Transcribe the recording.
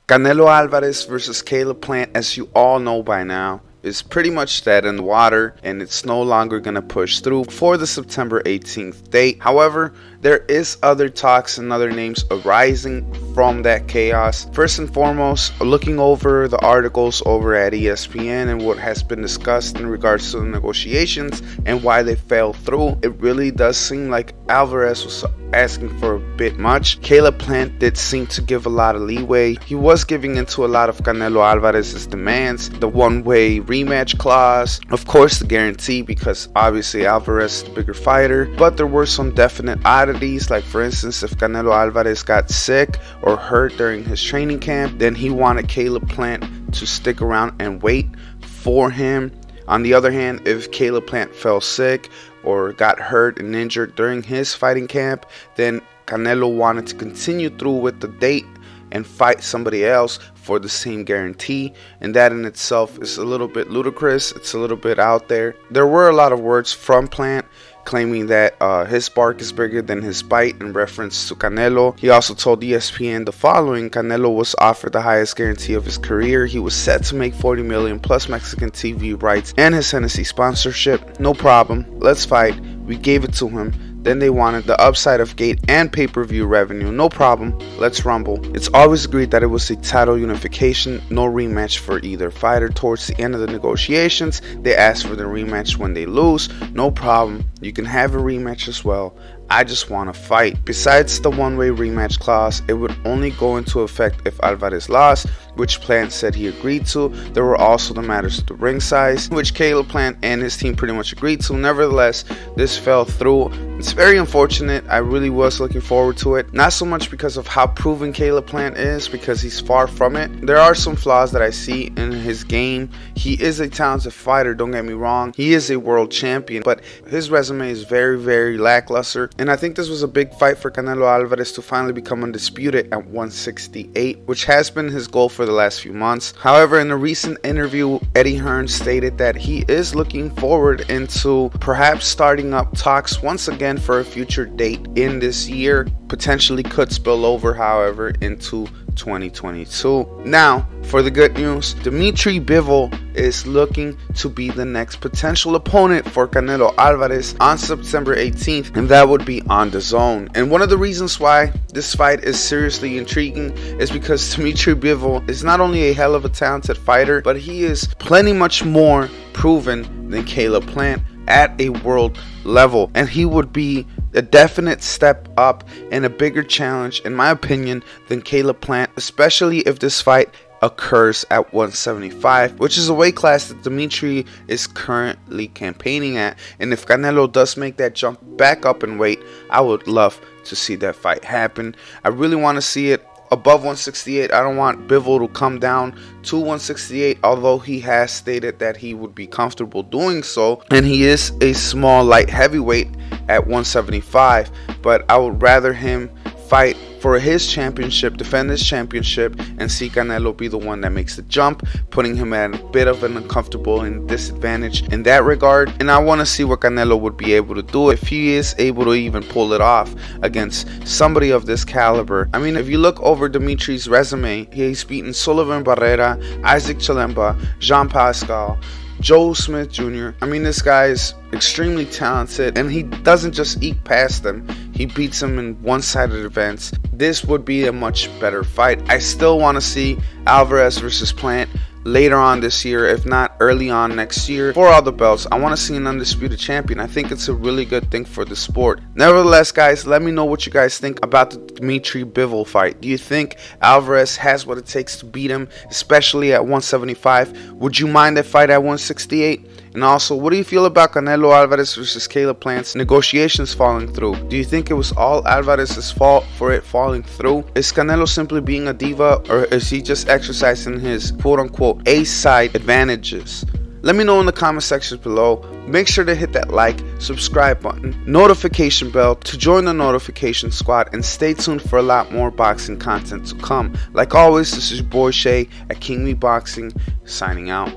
Canelo Alvarez versus Caleb Plant, as you all know by now, is pretty much dead in the water, and it's no longer going to push through for the September 18th date. However, there is other talks and other names arising from that chaos. First and foremost, looking over the articles over at ESPN and what has been discussed in regards to the negotiations and why they fell through, it really does seem like Alvarez was asking for a bit much. Caleb Plant did seem to give a lot of leeway. He was giving into a lot of Canelo Alvarez's demands, the one-way rematch clause, of course the guarantee, because obviously Alvarez is the bigger fighter, but there were some definite oddities, like for instance, if Canelo Alvarez got sick or hurt during his training camp, then he wanted Caleb Plant to stick around and wait for him. On the other hand, if Caleb Plant fell sick or got hurt and injured during his fighting camp, then Canelo wanted to continue through with the date and fight somebody else for the same guarantee, and that in itself is a little bit ludicrous. It's a little bit out there. There were a lot of words from Plant claiming that his bark is bigger than his bite in reference to Canelo. He also told ESPN the following: Canelo was offered the highest guarantee of his career. He was set to make $40 million plus Mexican TV rights and his Hennessy sponsorship. No problem, let's fight. We gave it to him. Then they wanted the upside of gate and pay-per-view revenue. No problem, let's rumble. It's always agreed that it was a title unification, no rematch for either fighter. Towards the end of the negotiations, they asked for the rematch when they lose. No problem, you can have a rematch as well. I just want to fight. Besides the one-way rematch clause, it would only go into effect if Alvarez lost, which Plant said he agreed to. There were also the matters of the ring size, which Caleb Plant and his team pretty much agreed to. Nevertheless, this fell through. It's very unfortunate. I really was looking forward to it. Not so much because of how proven Caleb Plant is, because he's far from it. There are some flaws that I see in his game. He is a talented fighter, don't get me wrong. He is a world champion, but his resume is very, very lackluster. And I think this was a big fight for Canelo Alvarez to finally become undisputed at 168, which has been his goal for the last few months. However, in a recent interview, Eddie Hearn stated that he is looking forward into perhaps starting up talks once again for a future date in this year. Potentially could spill over, however, into 2022. Now, for the good news, Dmitry Bivol is looking to be the next potential opponent for Canelo Alvarez on September 18th, and that would be on DAZN. And one of the reasons why this fight is seriously intriguing is because Dmitry Bivol is not only a hell of a talented fighter, but he is plenty much more proven than Caleb Plant at a world level, and he would be a definite step up and a bigger challenge, in my opinion, than Caleb Plant, especially if this fight occurs at 175, which is a weight class that Dmitry is currently campaigning at. And if Canelo does make that jump back up in weight, I would love to see that fight happen. I really want to see it above 168. I don't want Bivol to come down to 168, although he has stated that he would be comfortable doing so, and he is a small light heavyweight at 175. But I would rather him fight for his championship, defend his championship, and see Canelo be the one that makes the jump, putting him at a bit of an uncomfortable and disadvantage in that regard. And I want to see what Canelo would be able to do if he is able to even pull it off against somebody of this caliber. I mean, if you look over Dimitri's resume, he's beaten Sullivan Barrera, Isaac Chilemba, Jean Pascal, Joe Smith Jr. I mean, this guy is extremely talented, and he doesn't just eke past them, he beats them in one-sided events. This would be a much better fight. I still want to see Alvarez versus Plant later on this year, if not early on next year, for all the belts. I want to see an undisputed champion. I think it's a really good thing for the sport. Nevertheless, guys, let me know what you guys think about the Dmitry Bivol fight. Do you think Alvarez has what it takes to beat him, especially at 175? Would you mind that fight at 168? And also, what do you feel about Canelo Alvarez versus Caleb Plant's negotiations falling through? Do you think it was all Alvarez's fault for it falling through? Is Canelo simply being a diva, or is he just exercising his quote-unquote A-side advantages? Let me know in the comment sections below. Make sure to hit that like, subscribe button, notification bell to join the notification squad, and stay tuned for a lot more boxing content to come. Like always, this is your boy Shay at King Me Boxing, signing out.